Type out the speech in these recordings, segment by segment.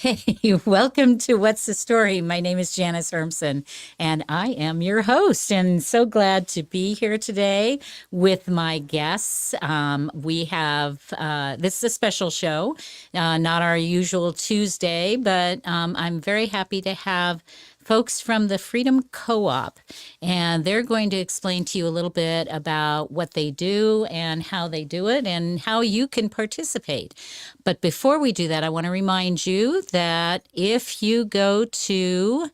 Hey, welcome to What's the Story? My name is Janice Hermsen, and I am your host, and so glad to be here today with my guests. We have this is a special show, not our usual Tuesday, but I'm very happy to have folks from the Freedom Co-op, and they're going to explain to you a little bit about what they do and how they do it and how you can participate. But before we do that, I want to remind you that if you go to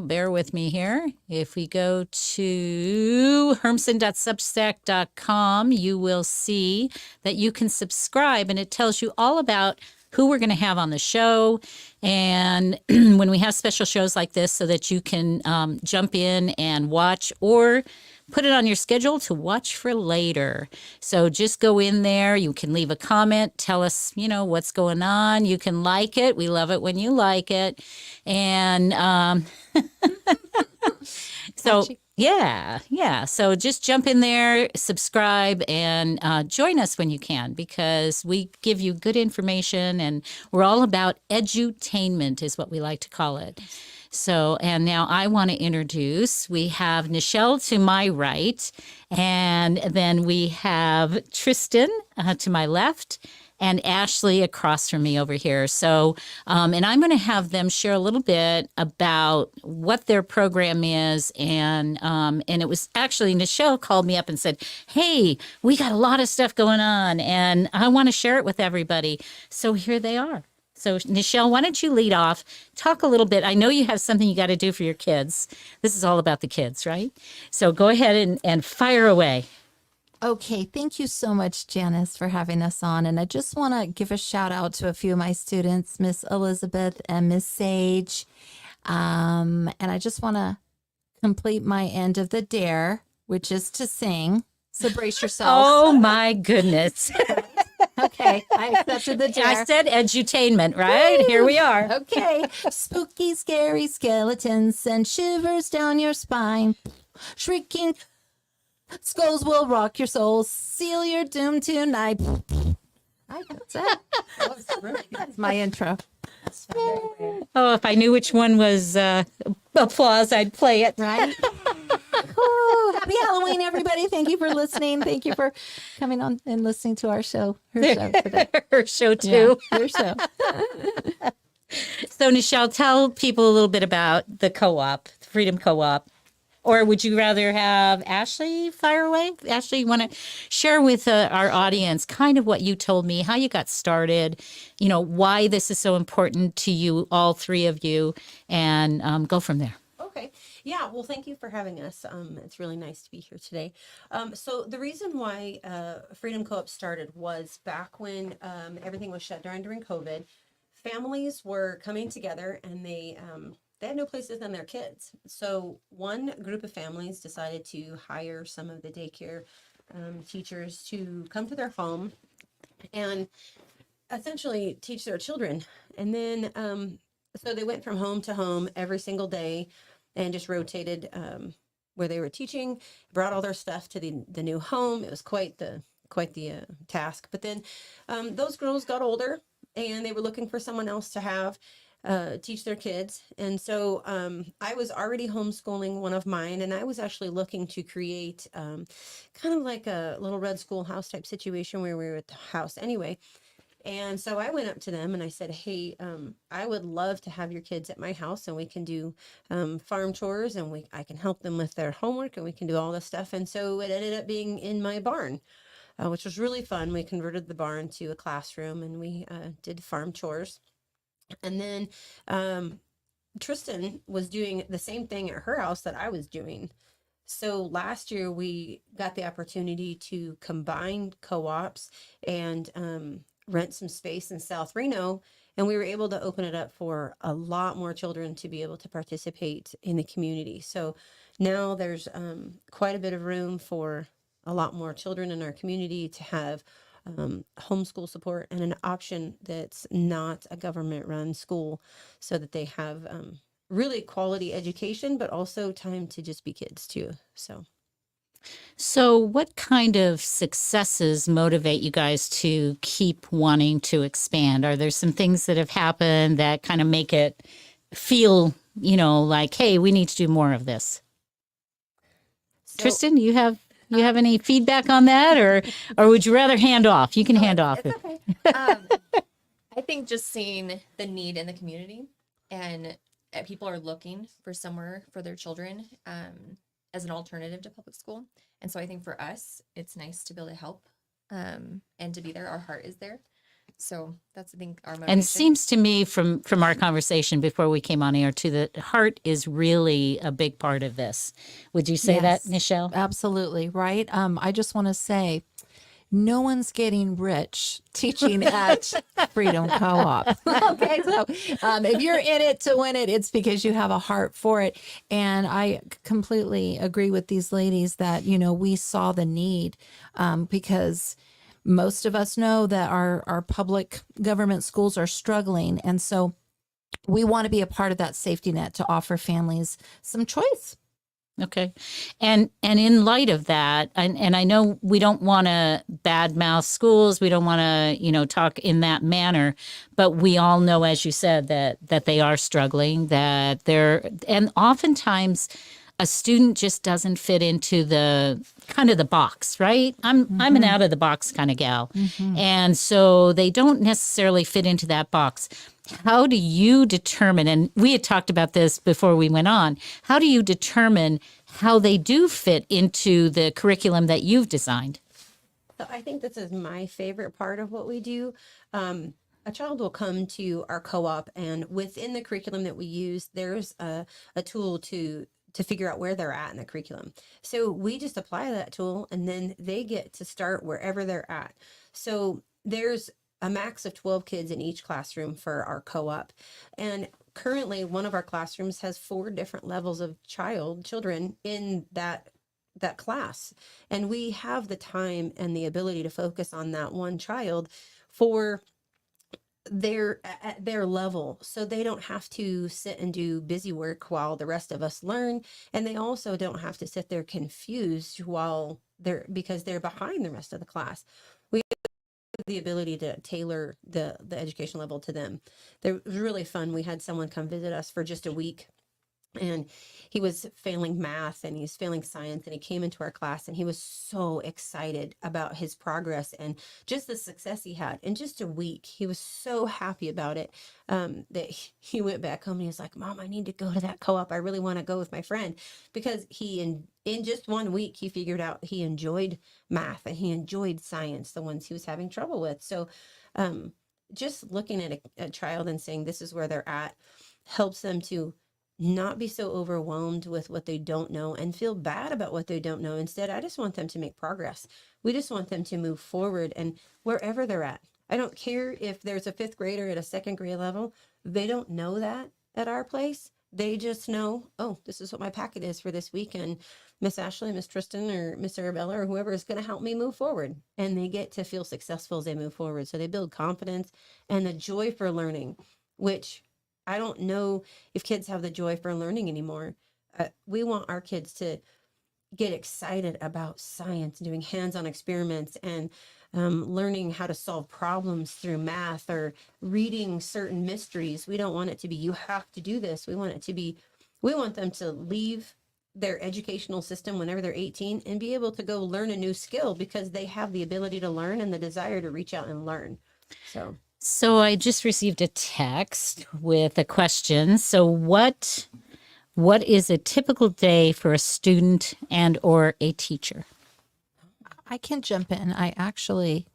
bear with me here. If we go to hermsen.substack.com, you will see that you can subscribe, and it tells you all about who we're going to have on the show and when we have special shows like this so that you can jump in and watch or put it on your schedule to watch for later. So just go in there. You can leave a comment, tell us, what's going on. You can like it. We love it when you like it. And so, yeah. So just jump in there, subscribe, and join us when you can, because we give you good information, and we're all about edutainment is what we like to call it. So, and now I want to introduce, we have Nichelle to my right, and then we have Tristan to my left, and Ashley across from me over here. So, and I'm going to have them share a little bit about what their program is. And it was actually Nichelle called me up and said, "Hey, we got a lot of stuff going on, and I want to share it with everybody." So here they are. So, Nichelle, why don't you lead off? Talk a little bit. I know you have something you got to do for your kids. This is all about the kids, right? So go ahead and fire away. Okay, thank you so much, Janice, for having us on. And I just want to give a shout out to a few of my students, Miss Elizabeth and Miss Sage. And I just want to complete my end of the dare, which is to sing. So brace yourselves. Oh, my goodness. Okay, I accepted the dare. I said edutainment, right? Here we are. Okay. Spooky, scary skeletons send shivers down your spine. Shrieking skulls will rock your soul. Seal your doom tonight. That's it. That's my intro. Oh, if I knew which one was applause, I'd play it. Right? Ooh, happy Halloween, everybody. Thank you for listening. Thank you for coming on and listening to our show. Her show today. Her show, too. Yeah, her show. So, Nichelle, tell people a little bit about the co-op, Freedom Co-op. Or would you rather have Ashley fire away? Ashley, you want to share with our audience kind of what you told me, how you got started, why this is so important to you, all three of you, and go from there. Okay. Yeah. Well, thank you for having us. It's really nice to be here today. So the reason why Freedom Co-op started was back when everything was shut down during COVID. Families were coming together, and they had no place to send their kids. So one group of families decided to hire some of the daycare teachers to come to their home and essentially teach their children. And then so they went from home to home every single day and just rotated where they were teaching, brought all their stuff to the new home. It was quite the task. But then those girls got older, and they were looking for someone else to have teach their kids. And so I was already homeschooling one of mine, and I was actually looking to create kind of like a little Red Schoolhouse type situation where we were at the house anyway. And so I went up to them and I said, "Hey, I would love to have your kids at my house, and we can do farm chores, and I can help them with their homework, and we can do all this stuff." And so it ended up being in my barn, which was really fun. We converted the barn to a classroom, and we did farm chores. And then Tristan was doing the same thing at her house that I was doing. So last year we got the opportunity to combine co-ops and rent some space in South Reno, and we were able to open it up for a lot more children to be able to participate in the community. So now there's quite a bit of room for a lot more children in our community to have homeschool support and an option that's not a government-run school, so that they have really quality education, but also time to just be kids too. So So, what kind of successes motivate you guys to keep wanting to expand? Are there some things that have happened that kind of make it feel, like, hey, we need to do more of this? So Tristan, you have any feedback on that, or would you rather hand off? You can hand off. it's okay. I think just seeing the need in the community and people are looking for somewhere for their children as an alternative to public school. And so I think for us, it's nice to be able to help and to be there. Our heart is there. So that's, I think, our motivation. And it seems to me from our conversation before we came on air too that heart is really a big part of this. Would you say that, Yes. Nichelle? Absolutely, right? I just want to say, no one's getting rich teaching at Freedom Co-op. Okay, so if you're in it to win it, it's because you have a heart for it. And I completely agree with these ladies that, we saw the need because most of us know that our public government schools are struggling. And so we want to be a part of that safety net to offer families some choice. Okay. And in light of that, and I know we don't want to badmouth schools, we don't want to, talk in that manner, but we all know, as you said, that they are struggling, and oftentimes a student just doesn't fit into the kind of the box, right? I'm an out of the box kind of gal. And so they don't necessarily fit into that box. How do you determine, and we had talked about this before we went on, how do you determine how they do fit into the curriculum that you've designed? So I think this is my favorite part of what we do. A child will come to our co-op, and within the curriculum that we use, there's a tool to figure out where they're at in the curriculum. So we just apply that tool, and then they get to start wherever they're at. So there's a max of 12 kids in each classroom for our co-op. And currently one of our classrooms has 4 different levels of children in that class. And we have the time and the ability to focus on that one child for at their level, so they don't have to sit and do busy work while the rest of us learn, and they also don't have to sit there confused because they're behind the rest of the class. We have the ability to tailor the education level to them. It was really fun. We had someone come visit us for just a week, and he was failing math and he's failing science, and he came into our class and he was so excited about his progress and just the success he had in just a week. He was so happy about it that he went back home and he was like, Mom, I need to go to that co-op. I really want to go with my friend, because he in just 1 week he figured out he enjoyed math and he enjoyed science, the ones he was having trouble with. So just looking at a child and saying this is where they're at helps them to not be so overwhelmed with what they don't know and feel bad about what they don't know. Instead, I just want them to make progress. We just want them to move forward, and wherever they're at. I don't care if there's a 5th grader at a 2nd grade level. They don't know that at our place. They just know, oh, this is what my packet is for this week, and Miss Ashley, Miss Tristan, or Miss Arabella, or whoever is going to help me move forward. And they get to feel successful as they move forward. So they build confidence and the joy for learning, which I don't know if kids have the joy for learning anymore. We want our kids to get excited about science, doing hands-on experiments, and learning how to solve problems through math or reading certain mysteries. We don't want it to be, you have to do this. We want them to leave their educational system whenever they're 18 and be able to go learn a new skill, because they have the ability to learn and the desire to reach out and learn. So I just received a text with a question. So what is a typical day for a student and or a teacher? I can jump in. I actually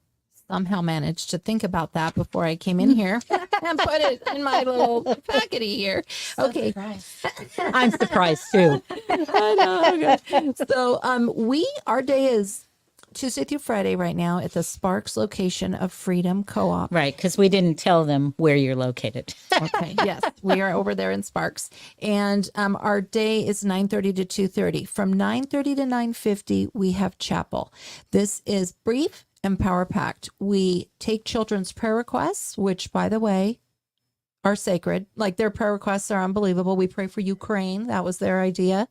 somehow managed to think about that before I came in here and put it in my little packety here. Okay. I'm surprised too. I know. So our day is Tuesday through Friday right now at the Sparks location of Freedom Co-op. Right, because we didn't tell them where you're located. Okay, yes, we are over there in Sparks. And our day is 9:30 to 2:30. From 9:30 to 9:50, we have chapel. This is brief and power-packed. We take children's prayer requests, which, by the way, are sacred. Like their prayer requests are unbelievable. We pray for Ukraine. That was their idea.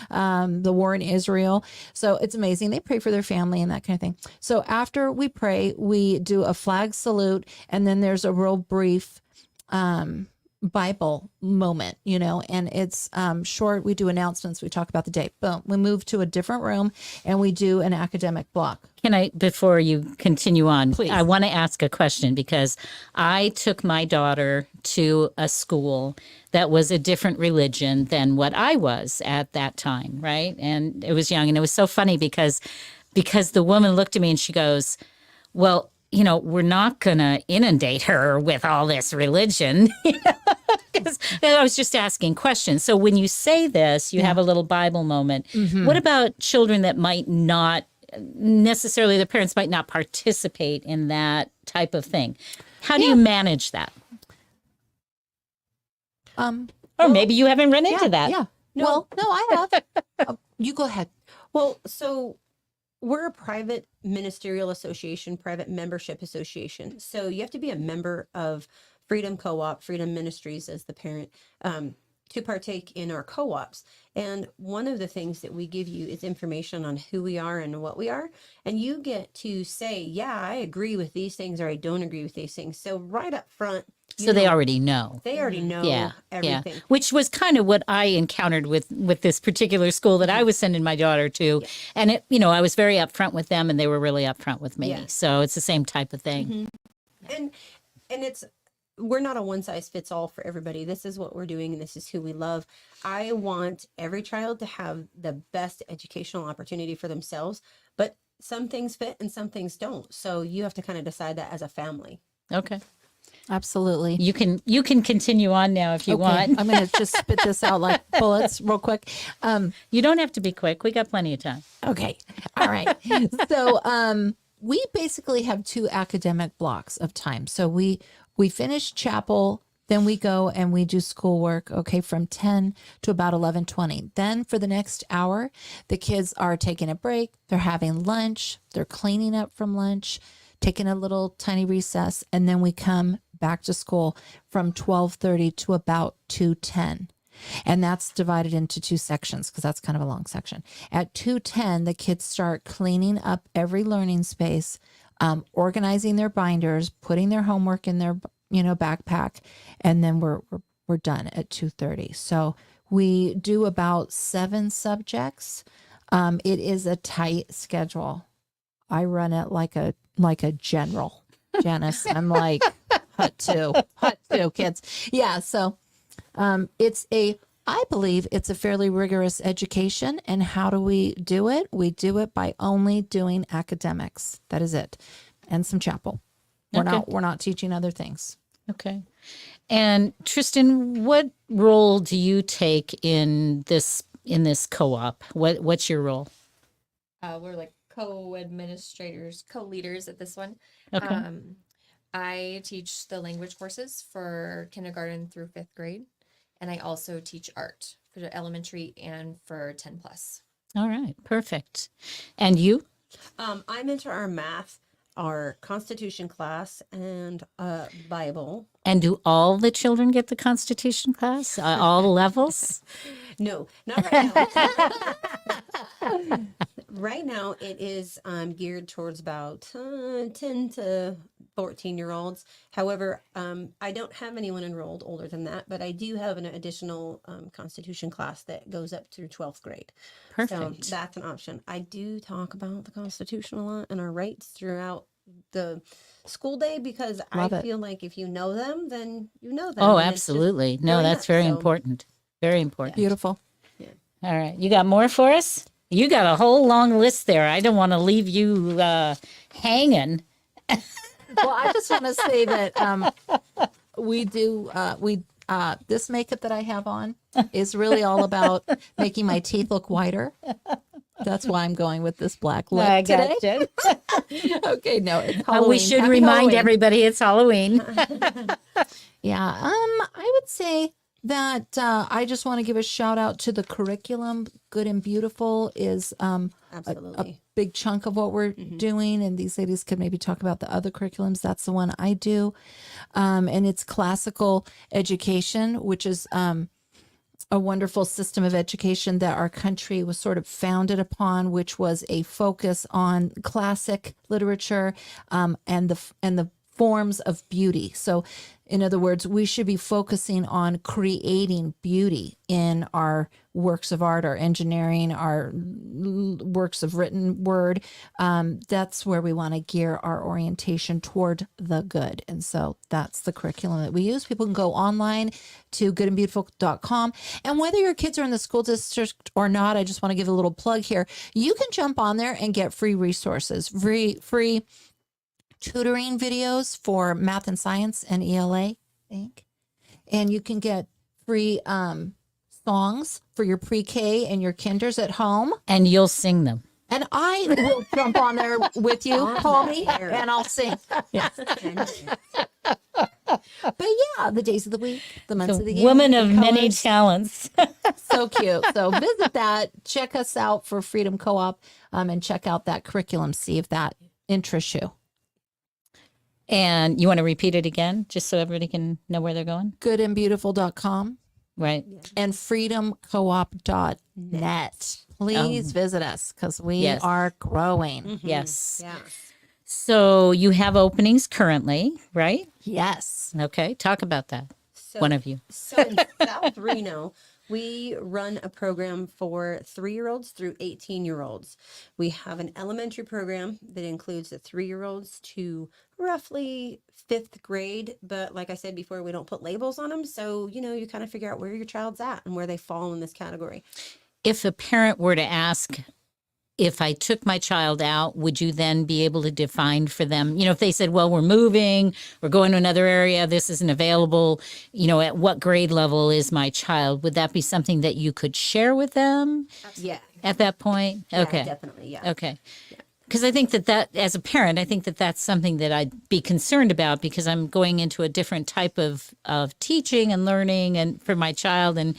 The war in Israel. So it's amazing. They pray for their family and that kind of thing. So after we pray, we do a flag salute, and then there's a real brief Bible moment, and it's short. We do announcements. We talk about the day. Boom. We move to a different room and we do an academic block. Can I, before you continue on, Please. I want to ask a question because I took my daughter to a school that was a different religion than what I was at that time, right? And it was young, and it was so funny because the woman looked at me and she goes, well, we're not going to inundate her with all this religion. Because I was just asking questions. So when you say this, you have a little Bible moment. What about children that might not necessarily, their parents might not participate in that type of thing? How do you manage that? Or maybe you haven't run into that. Yeah. No, I have. You go ahead. Well, so we're a private ministerial association, private membership association. So you have to be a member of Freedom Co-op, Freedom Ministries as the parent, to partake in our co-ops. And one of the things that we give you is information on who we are and what we are. And you get to say, yeah, I agree with these things, or I don't agree with these things. So right up front, So they already know. They already know everything. Yeah. Which was kind of what I encountered with this particular school that I was sending my daughter to. And it, I was very upfront with them and they were really upfront with me. Yeah. So it's the same type of thing. And we're not a one size fits all for everybody. This is what we're doing and this is who we love. I want every child to have the best educational opportunity for themselves, but some things fit and some things don't. So you have to kind of decide that as a family. Okay. Absolutely. You can continue on now if you want. I'm going to just spit this out like bullets real quick. You don't have to be quick. We got plenty of time. Okay. All right. So we basically have 2 academic blocks of time. So we finish chapel, then we go and we do schoolwork, from 10 to about 11:20. Then for the next hour, the kids are taking a break. They're having lunch. They're cleaning up from lunch, taking a little tiny recess, and then we come back to school from 12:30 to about 2:10. And that's divided into 2 sections because that's kind of a long section. At 2:10, the kids start cleaning up every learning space, organizing their binders, putting their homework in their backpack, and then we're done at 2:30. So we do about 7 subjects. It is a tight schedule. I run it like a general, Janice. I'm like, hut two, kids. Yeah. So I believe it's a fairly rigorous education. And how do we do it? We do it by only doing academics. That is it. And some chapel. We're not teaching other things. Okay. And Tristan, what role do you take in this co-op? What's your role? We're like co-administrators, co-leaders at this one. Okay. I teach the language courses for kindergarten through 5th grade. And I also teach art for the elementary and for 10 plus. All right. Perfect. And you? I mentor our math, our Constitution class, and Bible. And do all the children get the Constitution class? All levels? No, not right now. Right now, it is geared towards about 10 to 14-year-olds. However, I don't have anyone enrolled older than that, but I do have an additional Constitution class that goes up through 12th grade. Perfect. So that's an option. I do talk about the Constitution a lot and our rights throughout the school day because Love I it. feel like if you know them, then you know them. Oh, and it's just absolutely. No, growing that's up, very so- important. Very important. Beautiful. All right. You got more for us? You got a whole long list there. I don't want to leave you hanging. Well, I just want to say that we do this makeup that I have on is really all about making my teeth look whiter. That's why I'm going with this black lip today. Gotcha. Okay, no, it's Halloween. We should Happy remind Halloween. everybody it's Halloween. Yeah, I would say that I just want to give a shout out to the curriculum. Good and Beautiful is a Absolutely. big chunk of what we're doing, and these ladies could maybe talk about the other curriculums. That's the one I do, and it's classical education, which is a wonderful system of education that our country was sort of founded upon, which was a focus on classic literature and the forms of beauty. So, in other words, we should be focusing on creating beauty in our works of art, our engineering, our works of written word. That's where we want to gear our orientation toward the good. And so that's the curriculum that we use. People can go online to goodandbeautiful.com. And whether your kids are in the school district or not, I just want to give a little plug here. You can jump on there and get free resources, free tutoring videos for math and science and ELA, I think. And you can get free songs for your pre-K and your kinders at home. And you'll sing them. And I will jump on there with you, call me, and I'll sing. Yes. But yeah, the days of the week, the months of the year. Woman the of many colors. talents. So cute. So visit that. Check us out for Freedom Co-op and check out that curriculum. See if that interests you. And you want to repeat it again, just so everybody can know where they're going? Goodandbeautiful.com Right. and freedomcoop.net. Please visit us because we Yes. are growing. Yes. Yeah. So you have openings currently, right? Yes. Okay. Talk about that. So, One of you. So in South Reno, we run a program for 3-year-olds through 18-year-olds. We have an elementary program that includes the 3-year-olds to roughly 5th grade. But like I said before, we don't put labels on them. So, you kind of figure out where your child's at and where they fall in this category. If a parent were to ask, if I took my child out, would you then be able to define for them, if they said, well, we're moving, we're going to another area, this isn't available, at what grade level is my child? Would that be something that you could share with them Yeah. at that point? Yeah, Okay. definitely. Yeah. Okay. Because I think that as a parent, I think that that's something that I'd be concerned about because I'm going into a different type of teaching and learning and for my child. And,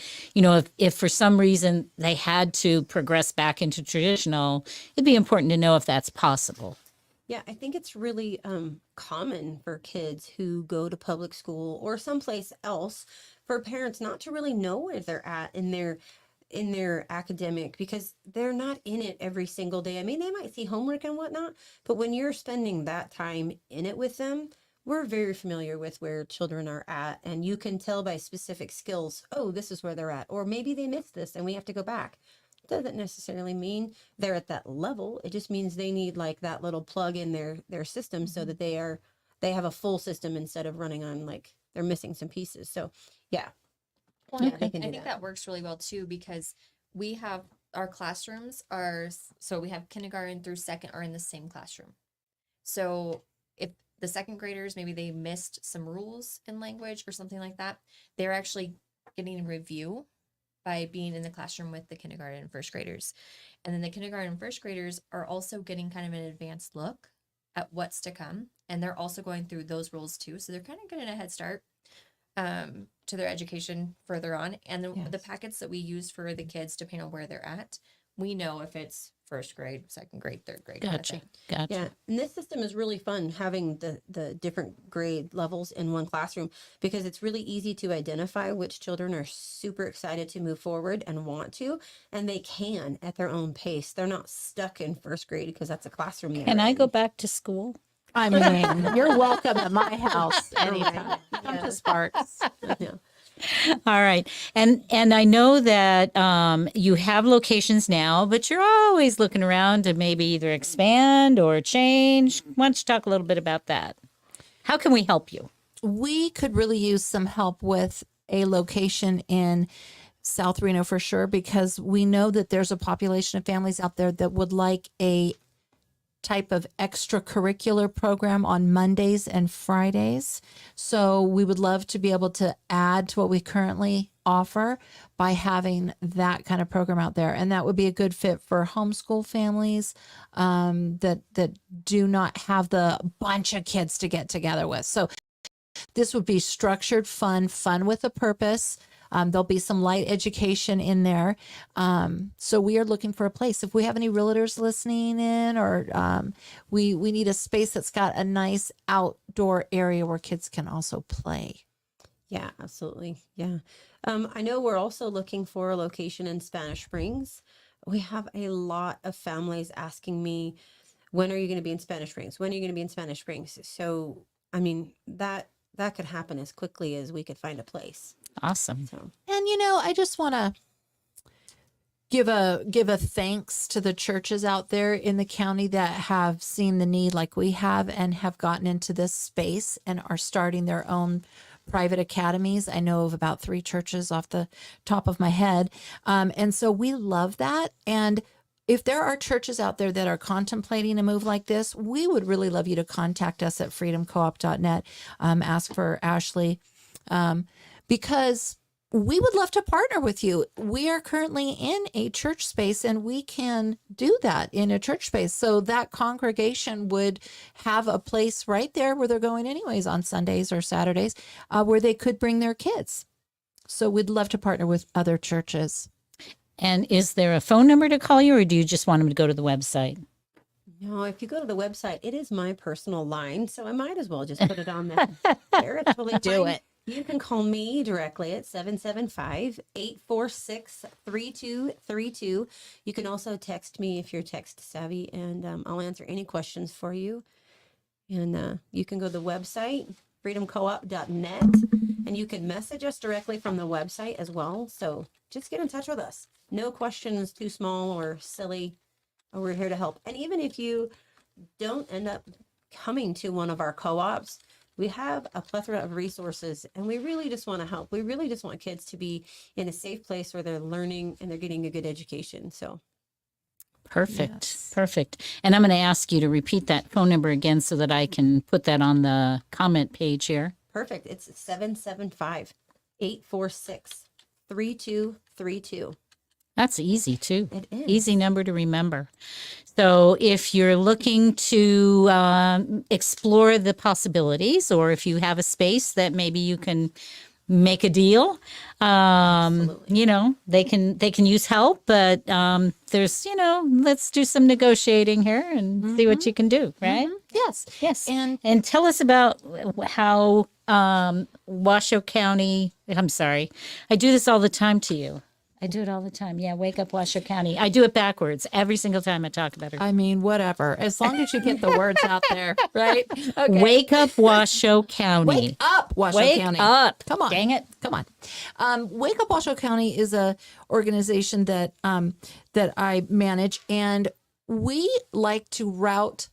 if for some reason they had to progress back into traditional, it'd be important to know if that's possible. Yeah, I think it's really common for kids who go to public school or someplace else for parents not to really know where they're at in their academic because they're not in it every single day. I mean, they might see homework and whatnot, but when you're spending that time in it with them, we're very familiar with where children are at. And you can tell by specific skills, oh, this is where they're at. Or maybe they missed this and we have to go back. Doesn't necessarily mean they're at that level. It just means they need like that little plug in their system so that they have a full system instead of running on like they're missing some pieces. So yeah. Well, Yeah, I they can do think that. that works really well too because we have our classrooms so we have kindergarten through 2nd are in the same classroom. So if the 2nd graders, maybe they missed some rules in language or something like that, they're actually getting a review by being in the classroom with the kindergarten and 1st graders. And then the kindergarten and 1st graders are also getting kind of an advanced look at what's to come. And they're also going through those rules too. So they're kind of getting a head start to their education further on. And the packets that we use for the kids, depending on where they're at, we know if it's 1st grade, 2nd grade, 3rd grade. kind of Gotcha. thing. Gotcha. Yeah, and this system is really fun having the different grade levels in one classroom because it's really easy to identify which children are super excited to move forward and want to, and they can at their own pace. They're not stuck in 1st grade because that's a classroom. Can I go back to school? I mean, you're welcome at my house anytime. Come to Sparks. Yeah. All right. And I know that you have locations now, but you're always looking around to maybe either expand or change. Why don't you talk a little bit about that? How can we help you? We could really use some help with a location in South Reno for sure, because we know that there's a population of families out there that would like a type of extracurricular program on Mondays and Fridays. So we would love to be able to add to what we currently offer by having that kind of program out there. And that would be a good fit for homeschool families that do not have the bunch of kids to get together with. So this would be structured, fun with a purpose. There'll be some light education in there. So we are looking for a place. If we have any realtors listening in, or we need a space that's got a nice outdoor area where kids can also play. Yeah, absolutely. Yeah. I know we're also looking for a location in Spanish Springs. We have a lot of families asking me, when are you going to be in Spanish Springs? When are you going to be in Spanish Springs? So, I mean, that could happen as quickly as we could find a place. Awesome. So, And I just want to give a thanks to the churches out there in the county that have seen the need like we have and have gotten into this space and are starting their own private academies. I know of about 3 churches off the top of my head. And so we love that. And if there are churches out there that are contemplating a move like this, we would really love you to contact us at freedomcoop.net. Ask for Ashley, because we would love to partner with you. We are currently in a church space and we can do that in a church space. So that congregation would have a place right there where they're going anyways on Sundays or Saturdays, where they could bring their kids. So we'd love to partner with other churches. And is there a phone number to call you, or do you just want them to go to the website? no, if you go to the website, it is my personal line. So I might as well just put it on there. It's totally Do fine. it. You can call me directly at 775-846-3232. You can also text me if you're text savvy, and I'll answer any questions for you. And you can go to the website, freedomcoop.net, and you can message us directly from the website as well. So just get in touch with us. No questions too small or silly. We're here to help. And even if you don't end up coming to one of our co-ops, we have a plethora of resources, and we really just want to help. We really just want kids to be in a safe place where they're learning and they're getting a good education. So Perfect. Yes. Perfect. And I'm going to ask you to repeat that phone number again so that I can put that on the comment page here. perfect. It's 775-846-3232. That's easy too. It is. Easy number to remember. So if you're looking to explore the possibilities, or if you have a space that maybe you can make a deal, Absolutely. they can use help, but there's, let's do some negotiating here and see what you can do, right? Yes. Yes. And And tell us about how Washoe County, I'm sorry, I do this all the time to you. I do it all the time. Yeah, Wake Up Washoe County. I do it backwards every single time I talk about her. I mean, whatever, as long as you get the words out there, right? Okay. Wake Up Washoe County. Wake up, Washoe Wake County. up. Come on. Dang it. Come on. Wake Up Washoe County is a organization that that I manage, and we like to route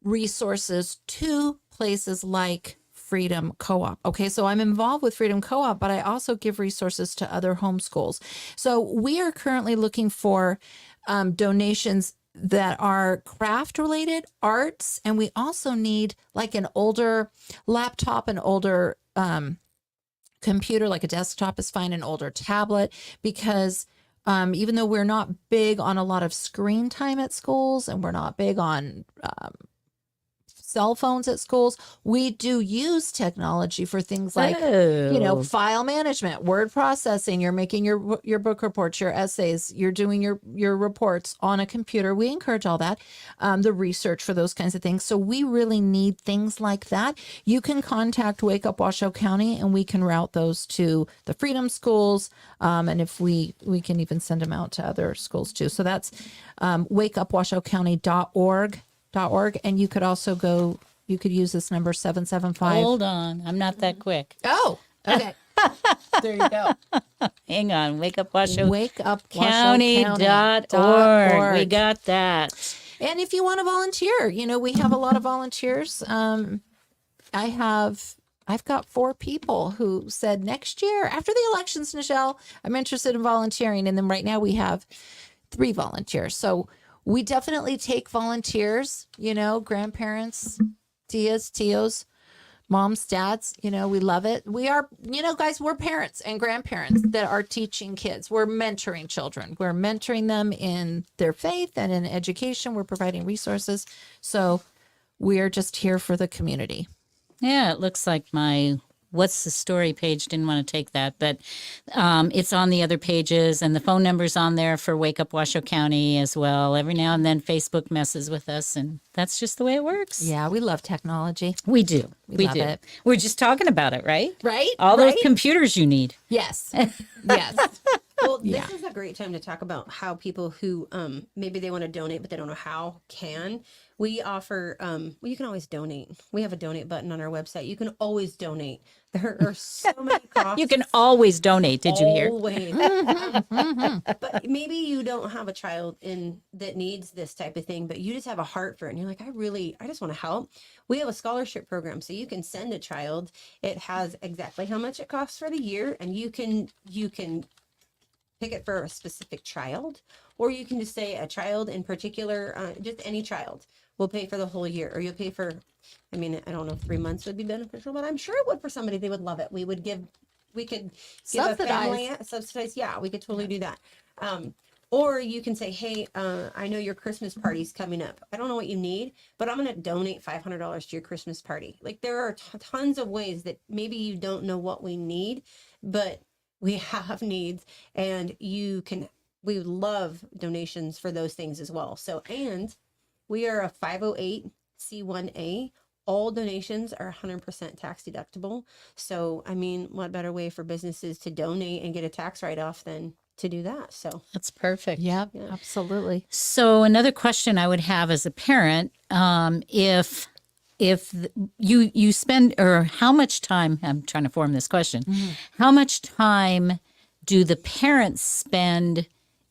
resources to places like Freedom Co-op. Okay, so I'm involved with Freedom Co-op, but I also give resources to other homeschools. So we are currently looking for donations that are craft related, arts, and we also need like an older laptop, an older computer, like a desktop is fine, an older tablet, because even though we're not big on a lot of screen time at schools and we're not big on cell phones at schools, we do use technology for things like, file management, word processing. You're making your book reports, your essays, you're doing your reports on a computer. We encourage all that, the research for those kinds of things. So we really need things like that. You can contact Wake Up Washoe County and we can route those to the Freedom schools. And if we can even send them out to other schools too. So that's wakeupwashowcounty.org. And you could also you could use this number 775. Hold on. I'm not that quick. Oh, okay. There you go. Hang on. Wake Up Washoe Wakeupwashowcounty.org. We got that. And if you want to volunteer, we have a lot of volunteers. I've got 4 people who said next year after the elections, Nichelle, I'm interested in volunteering. And then right now we have 3 volunteers. So we definitely take volunteers, grandparents, tias, tios, moms, dads, we love it. We are, guys, we're parents and grandparents that are teaching kids. We're mentoring children. We're mentoring them in their faith and in education. We're providing resources. So we are just here for the community. Yeah, it looks like my what's the story page? Didn't want to take that, but it's on the other pages, and the phone number's on there for Wake Up Washoe County as well. Every now and then Facebook messes with us, and that's just the way it works. Yeah, we love technology. We do. We love do. it. We're just talking about it, right? Right? All those Right? computers you need. Yes. Yes. Well, this Yeah. is a great time to talk about how people who maybe they want to donate but they don't know how can. We offer well, you can always donate. We have a donate button on our website. You can always donate. There are so many costs. You can always donate. Did you hear? Always. But maybe you don't have a child in that needs this type of thing, but you just have a heart for it and you're like, I just want to help. We have a scholarship program, so you can send a child. It has exactly how much it costs for the year, and you can pick it for a specific child, or you can just say a child in particular, just any child will pay for the whole year, or you'll pay for, I mean, I don't know if 3 months would be beneficial, but I'm sure it would for somebody. They would love it. We could give a family subsidized. Yeah, we could totally do that. Or you can say, hey, I know your Christmas party's coming up. I don't know what you need, but I'm going to donate $500 to your Christmas party. Like, there are tons of ways that maybe you don't know what we need, but we have needs, and we would love donations for those things as well. So, and we are a 508c1a. All donations are 100% tax deductible. So, I mean, what better way for businesses to donate and get a tax write-off than to do that? So, That's perfect. Yep, absolutely. So another question I would have as a parent, if you spend, or how much time, I'm trying to form this question, how much time do the parents spend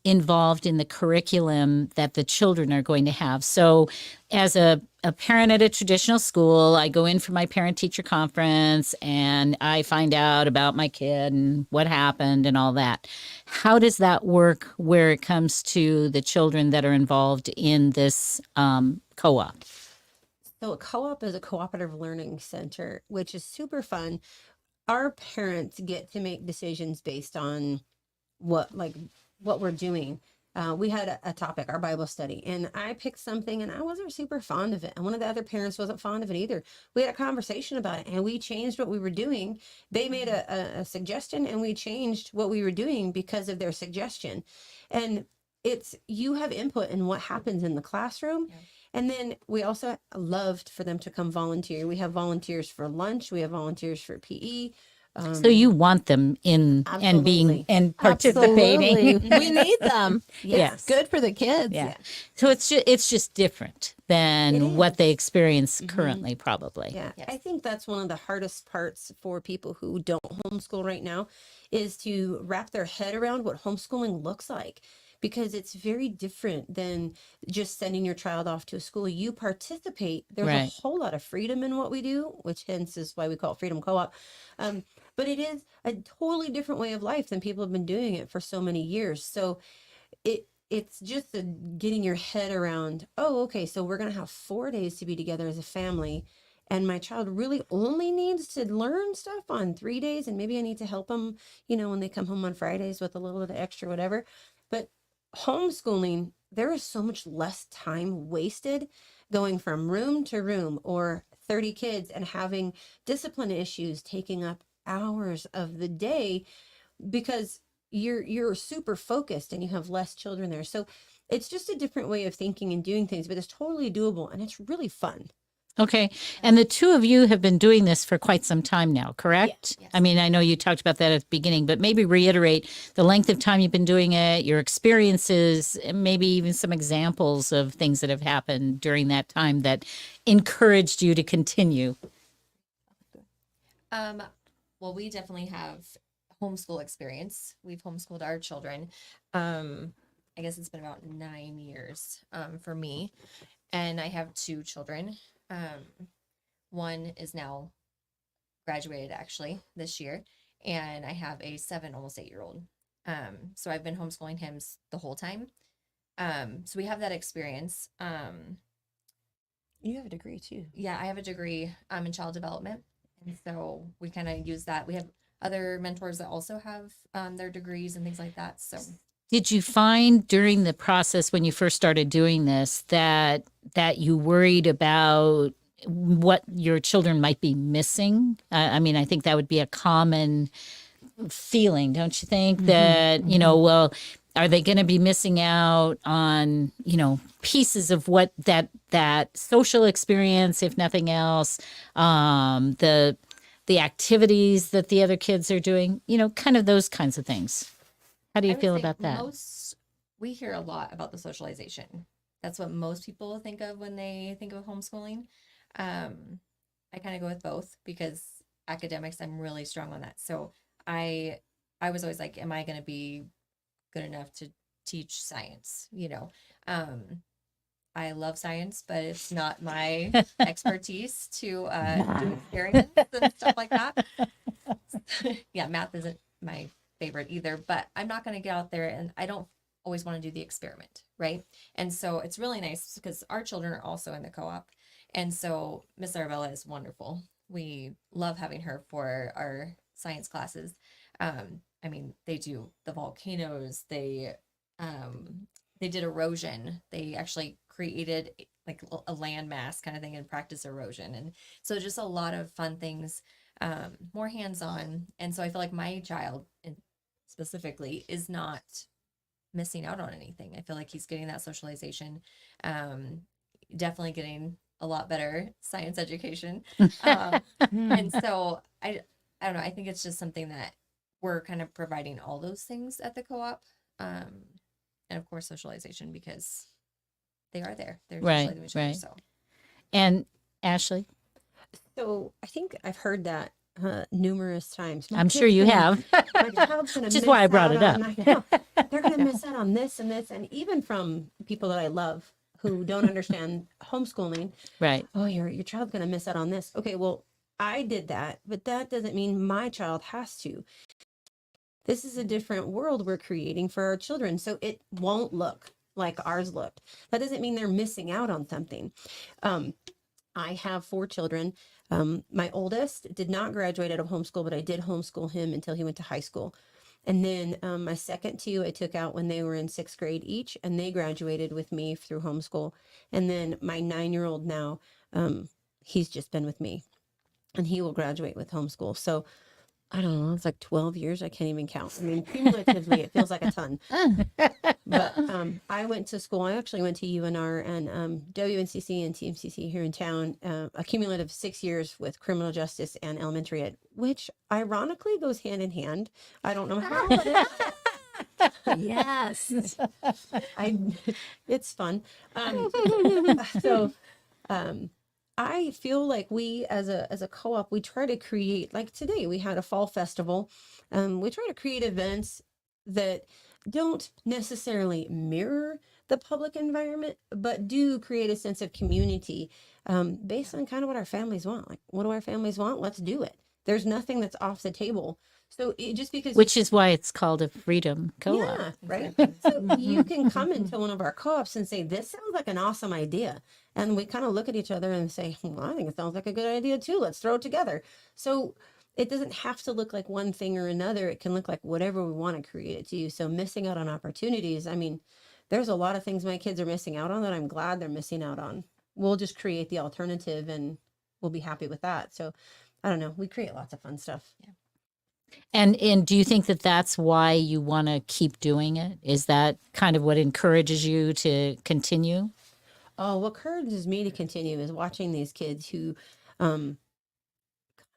involved in the curriculum that the children are going to have? So as a parent at a traditional school, I go in for my parent teacher conference and I find out about my kid and what happened and all that. How does that work where it comes to the children that are involved in this co-op? So a co-op is a cooperative learning center, which is super fun. Our parents get to make decisions based on what we're doing. We had a topic, our Bible study, and I picked something and I wasn't super fond of it. And one of the other parents wasn't fond of it either. We had a conversation about it and we changed what we were doing. They made a suggestion and we changed what we were doing because of their suggestion. And you have input in what happens in the classroom. Yeah. And then we also loved for them to come volunteer. We have volunteers for lunch. We have volunteers for PE. So you want them in and being and participating. Absolutely. We need them. Yes. It's good for the kids. Yeah. So it's just different than what they experience currently, probably. Yeah. Yes. I think that's one of the hardest parts for people who don't homeschool right now is to wrap their head around what homeschooling looks like. Because it's very different than just sending your child off to a school. You participate. There's a whole lot of freedom in what we do, which hence is why we call it Freedom Co-op. But it is a totally different way of life than people have been doing it for so many years. So it's just getting your head around, oh, okay, so we're going to have 4 days to be together as a family. And my child really only needs to learn stuff on 3 days. And maybe I need to help them, when they come home on Fridays with a little bit of extra, whatever. But homeschooling, there is so much less time wasted going from room to room or 30 kids and having discipline issues taking up hours of the day because you're super focused and you have less children there. So it's just a different way of thinking and doing things, but it's totally doable and it's really fun. Okay. And the two of you have been doing this for quite some time now, correct? Yes. I mean, I know you talked about that at the beginning, but maybe reiterate the length of time you've been doing it, your experiences, and maybe even some examples of things that have happened during that time that encouraged you to continue. Well, we definitely have homeschool experience. We've homeschooled our children. I guess it's been about 9 years for me. And I have 2 children. One is now graduated actually this year, and I have a 7, almost 8-year-old. So I've been homeschooling him the whole time. So we have that experience. You have a degree too. Yeah, I have a degree in child development, and so we kind of use that. We have other mentors that also have their degrees and things like that. So Did you find during the process when you first started doing this that you worried about what your children might be missing. I mean, I think that would be a common feeling, don't you think? That, well, are they going to be missing out on, pieces of what that social experience, if nothing else, the activities that the other kids are doing, kind of those kinds of things. How do you I would feel say about that? we hear a lot about the socialization. That's what most people think of when they think of homeschooling. I kind of go with both because academics, I'm really strong on that. So I I was always like, am I going to be good enough to teach science? I love science, but it's not my expertise to do experiments and stuff like that. Yeah, math isn't my favorite either, but I'm not going to get out there and I don't always want to do the experiment, right? And so it's really nice because our children are also in the co-op. And so Miss Arabella is wonderful. We love having her for our science classes. I mean, they do the volcanoes, they did erosion. They actually created like a landmass kind of thing and practice erosion. And so just a lot of fun things, more hands-on. And so I feel like my child specifically is not missing out on anything. I feel like he's getting that socialization, definitely getting a lot better science education. And so I don't know. I think it's just something that we're kind of providing all those things at the co-op. And of course, socialization because they are there. They're Right, socializing with each other. right. So And Ashley, So I think I've heard that numerous times. I'm sure you have. My child's gonna Which is miss why I brought out it up. on- I know. They're gonna miss out on this and this, and even from people that I love who don't understand homeschooling. Right. Oh, your child's gonna miss out on this. Okay, well, I did that, but that doesn't mean my child has to. This is a different world we're creating for our children, so it won't look like ours looked. That doesn't mean they're missing out on something. I have 4 children. My oldest did not graduate out of homeschool, but I did homeschool him until he went to high school. And then my second 2 I took out when they were in 6th grade each, and they graduated with me through homeschool. And then my 9-year-old now, he's just been with me, and he will graduate with homeschool. So I don't know, it's like 12 years. I can't even count. I mean, cumulatively, it feels like a ton. But I went to school. I actually went to UNR and WNCC and TMCC here in town, a cumulative 6 years with criminal justice and elementary ed, which ironically goes hand in hand. I don't know how, but Yes. it's fun. So I feel like we as a co-op, we try to create, like today we had a fall festival. We try to create events that don't necessarily mirror the public environment, but do create a sense of community based on kind of what our families want. Like, what do our families want? Let's do it. There's nothing that's off the table. So just because Which is why it's called a freedom co-op. yeah, right. So you can come into one of our co-ops and say, this sounds like an awesome idea. And we kind of look at each other and say, well, I think it sounds like a good idea too. Let's throw it together. So it doesn't have to look like one thing or another. It can look like whatever we want to create it to you. So missing out on opportunities. I mean, there's a lot of things my kids are missing out on that I'm glad they're missing out on. We'll just create the alternative and we'll be happy with that. So I don't know. We create lots of fun stuff. Yeah. And do you think that that's why you want to keep doing it? Is that kind of what encourages you to continue? Oh, what encourages me to continue is watching these kids who come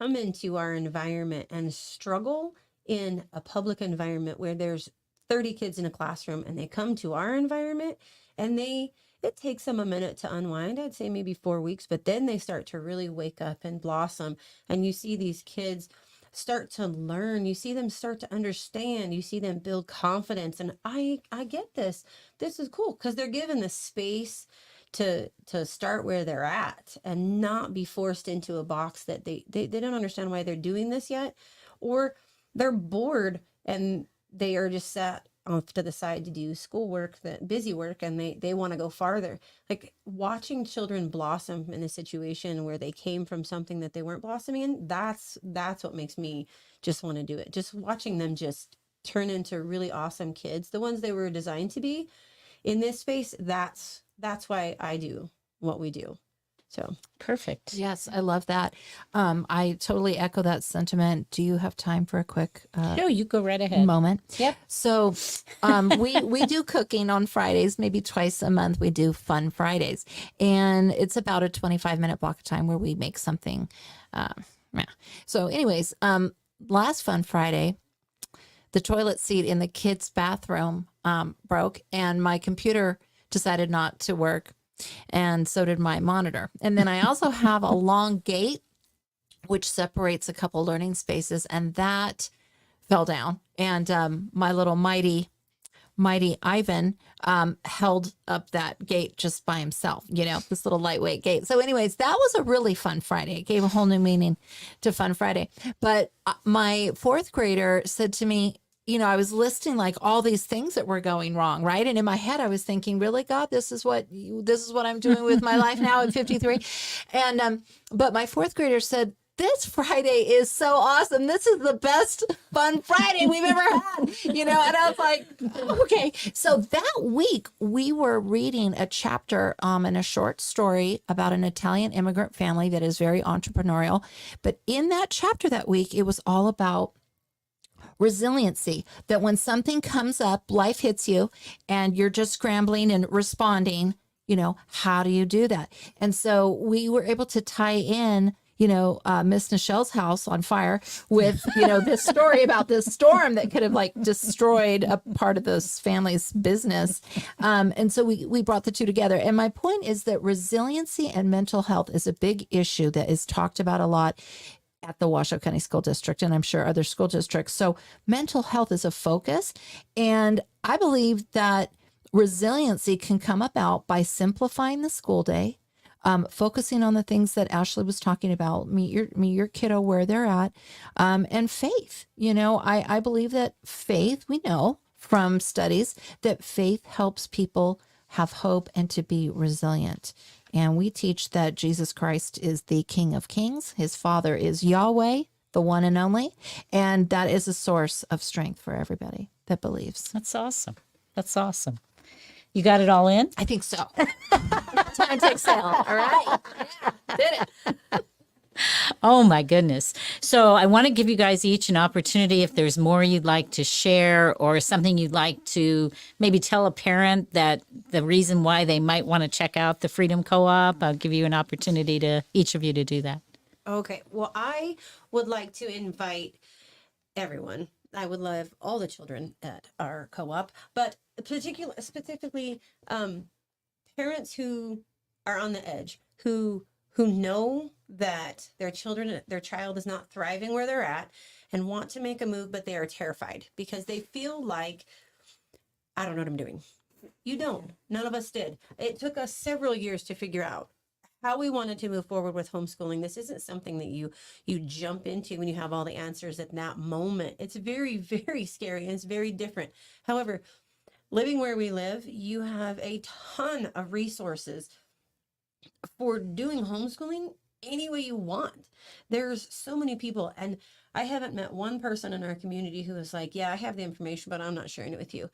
into our environment and struggle in a public environment where there's 30 kids in a classroom, and they come to our environment and it takes them a minute to unwind. I'd say maybe 4 weeks, but then they start to really wake up and blossom. And you see these kids start to learn, you see them start to understand, you see them build confidence. And I get this. This is cool because they're given the space to start where they're at and not be forced into a box that they don't understand why they're doing this yet, or they're bored and they are just sat off to the side to do schoolwork, that busy work, and they want to go farther. Like watching children blossom in a situation where they came from something that they weren't blossoming in, that's what makes me just want to do it. Just watching them just turn into really awesome kids, the ones they were designed to be in this space. That's why I do what we do. So Perfect. Yes, I love that. I totally echo that sentiment. Do you have time for a quick No, you go right ahead. moment? Yep. So we do cooking on Fridays, maybe twice a month. We do Fun Fridays, and it's about a 25-minute block of time where we make something. Yeah. So, anyways, last Fun Friday, the toilet seat in the kids' bathroom broke, and my computer decided not to work, and so did my monitor. And then I also have a long gate which separates a couple learning spaces, and that fell down. And my little mighty Ivan held up that gate just by himself, this little lightweight gate. So anyways, that was a really fun Friday. It gave a whole new meaning to Fun Friday. But my fourth grader said to me, I was listing like all these things that were going wrong, right? And in my head, I was thinking, really, God, this is what I'm doing with my life now at 53. And but my fourth grader said, this Friday is so awesome. This is the best Fun Friday we've ever had, and I was like, okay. So that week we were reading a chapter in a short story about an Italian immigrant family that is very entrepreneurial. But in that chapter that week, it was all about resiliency, that when something comes up, life hits you and you're just scrambling and responding, how do you do that? And so we were able to tie in Miss Nichelle's house on fire with, this story about this storm that could have like destroyed a part of this family's business. And so we brought the two together. And my point is that resiliency and mental health is a big issue that is talked about a lot at the Washoe County School District, and I'm sure other school districts. So mental health is a focus. And I believe that resiliency can come about by simplifying the school day, focusing on the things that Ashley was talking about, meet your kiddo where they're at, and faith. I believe that faith, we know from studies that faith helps people have hope and to be resilient. And we teach that Jesus Christ is the King of Kings. His Father is Yahweh, the one and only. And that is a source of strength for everybody that believes. That's awesome. That's awesome. You got it all in? I think so. Time to excel. All right. Yeah, did it. Oh my goodness. So I want to give you guys each an opportunity if there's more you'd like to share or something you'd like to maybe tell a parent that the reason why they might want to check out the Freedom Co-op. I'll give you an opportunity to each of you to do that. Okay. Well, I would like to invite everyone. I would love all the children at our co-op, but specifically parents who are on the edge, who know that their child is not thriving where they're at and want to make a move, but they are terrified because they feel like, I don't know what I'm doing. You don't. None of us did. It took us several years to figure out how we wanted to move forward with homeschooling. This isn't something that you jump into when you have all the answers at that moment. It's very, very scary and it's very different. However, living where we live, you have a ton of resources for doing homeschooling any way you want. There's so many people, and I haven't met one person in our community who is like, yeah, I have the information, but I'm not sharing it with you.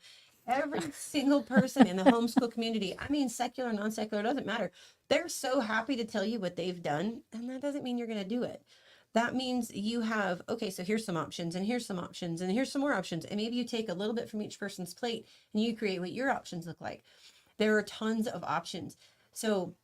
Every single person in the homeschool community, I mean, secular, non-secular, doesn't matter. They're so happy to tell you what they've done, and that doesn't mean you're going to do it. That means you have, okay, so here's some options, and here's some options, and here's some more options. And maybe you take a little bit from each person's plate, and you create what your options look like. There are tons of options. So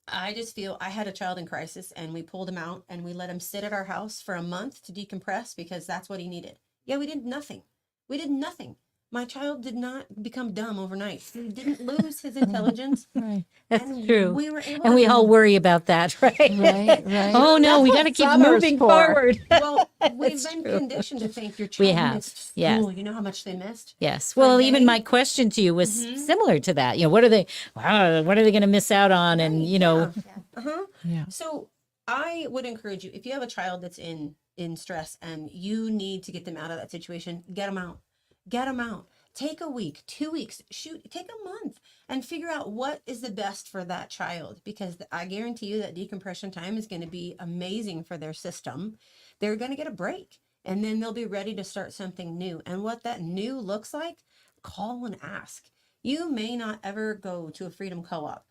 I just feel I had a child in crisis, and we pulled him out, and we let him sit at our house for a month to decompress because that's what he needed. Yeah, we did nothing. We did nothing. My child did not become dumb overnight. He didn't lose his intelligence. Right. That's and true. We were able And we all worry about that, right? Right. Oh no, we got to keep Summer's moving for. forward. Well, we've That's been true. conditioned to think your We child have, missed yes. school. You know how much they missed? Yes. Well, even Okay. my question to you was similar to that. What are they going to miss out on? And, Yeah. Uh-huh. Yeah. So I would encourage you, if you have a child that's in stress and you need to get them out of that situation, get them out. Get them out. Take a week, 2 weeks, take a month and figure out what is the best for that child, because I guarantee you that decompression time is going to be amazing for their system. They're going to get a break and then they'll be ready to start something new. And what that new looks like, call and ask. You may not ever go to a Freedom Co-op,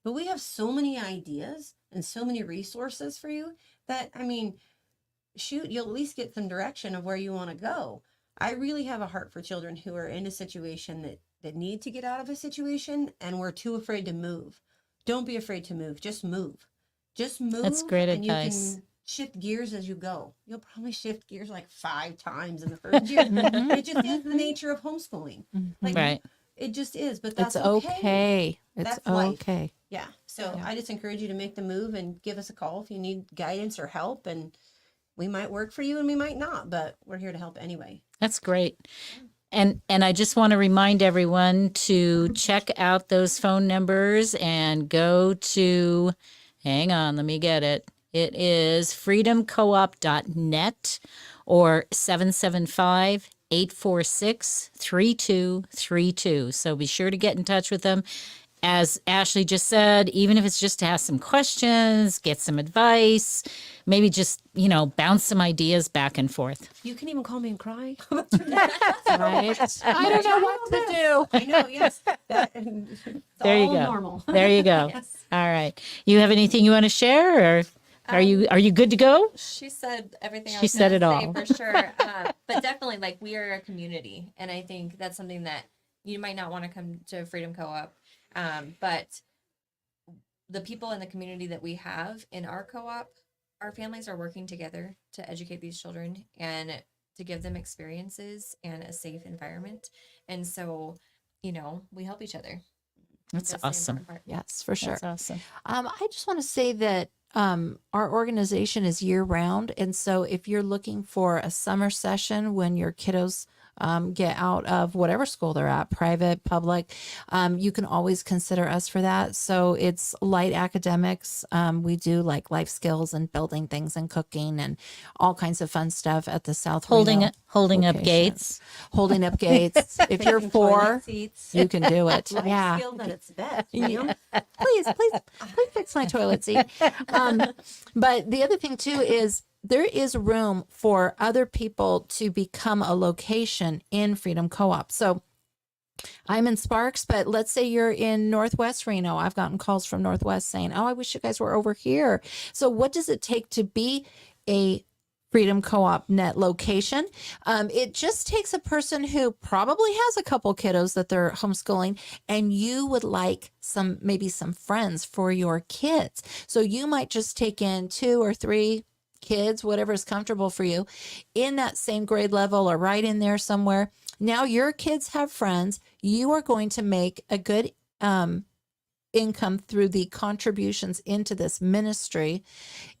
but we have so many ideas and so many resources for you that, I mean, shoot, you'll at least get some direction of where you want to go. I really have a heart for children who are in a situation that need to get out of a situation and we're too afraid to move. Don't be afraid to move. Just move. Just move. That's great and advice. you can shift gears as you go. You'll probably shift gears like 5 times in the first year. It just is the nature of homeschooling. Like, Right. it just is, but that's It's okay. It's That's life. okay. Yeah. So I just encourage you to make the move and give us a call if you need guidance or help. And we might work for you and we might not, but we're here to help anyway. That's great. And I just want to remind everyone to check out those phone numbers and go to, hang on, let me get it. It is freedomcoop.net or 775-846-3232. So be sure to get in touch with them. As Ashley just said, even if it's just to ask some questions, get some advice, maybe just, bounce some ideas back and forth. You can even call me and cry. Right? I don't know what to do. I know, yes. It's There you all go. normal. There you go. Yes. All right. You have anything you want to share, or are you good to go? She said everything. I She was said gonna it say, all. for sure. But definitely, like, we are a community, and I think that's something that you might not want to come to Freedom Co-op, but the people in the community that we have in our co-op, our families are working together to educate these children and to give them experiences and a safe environment. And so, we help each other. That's That's the awesome. important part. Yes, for sure. That's awesome. I just want to say that our organization is year round. And so if you're looking for a summer session when your kiddos get out of whatever school they're at, private, public, you can always consider us for that. So it's light academics. We do like life skills and building things and cooking and all kinds of fun stuff at the South Holding Reno holding up location. gates. Holding up gates. If you're Taking 4, toilet seats. you can do it. Life Yeah. skills at its best. You know? Please fix my toilet seat. But the other thing too is there is room for other people to become a location in Freedom Co-op. So I'm in Sparks, but let's say you're in Northwest Reno. I've gotten calls from Northwest saying, "Oh, I wish you guys were over here." So what does it take to be a Freedom Co-op net location? It just takes a person who probably has a couple kiddos that they're homeschooling, and you would like maybe some friends for your kids. So you might just take in 2 or 3 kids, whatever is comfortable for you, in that same grade level or right in there somewhere. Now your kids have friends. You are going to make a good income through the contributions into this ministry.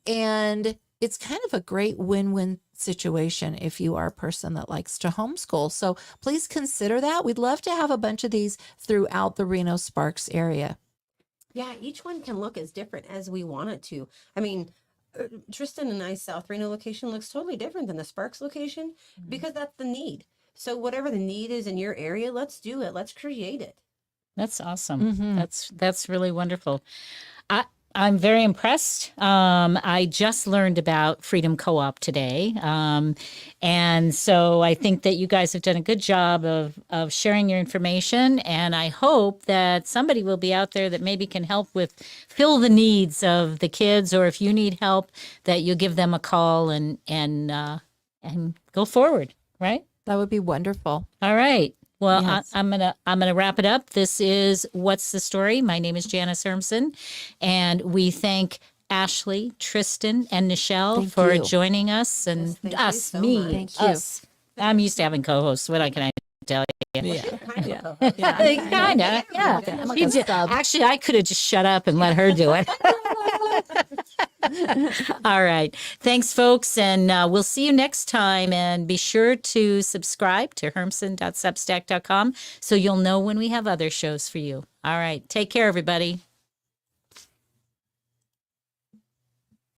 And it's kind of a great win-win situation if you are a person that likes to homeschool. So please consider that. We'd love to have a bunch of these throughout the Reno Sparks area. Yeah, each one can look as different as we want it to. I mean, Tristan and I's South Reno location looks totally different than the Sparks location because that's the need. So whatever the need is in your area, let's do it. Let's create it. That's awesome. Mhm. That's really wonderful. I'm very impressed. I just learned about Freedom Co-op today. And so I think that you guys have done a good job of sharing your information. And I hope that somebody will be out there that maybe can help fill the needs of the kids, or if you need help, that you'll give them a call and go forward, right? That would be wonderful. All right. Well, Yes. I'm gonna wrap it up. This is What's the Story? My name is Janice Hermsen, and we thank Ashley, Tristan, and Nichelle Thank for you. joining us and Yes, thank you us, so me, much. Thank you. us. I'm used to having co-hosts. What can I tell you? You're kind of a co-host. Kind of, yeah. I'm like She a did- sub. Actually, I could have just shut up and let her do it. All right. Thanks, folks. And we'll see you next time. And be sure to subscribe to hermsen.substack.com so you'll know when we have other shows for you. All right. Take care, everybody.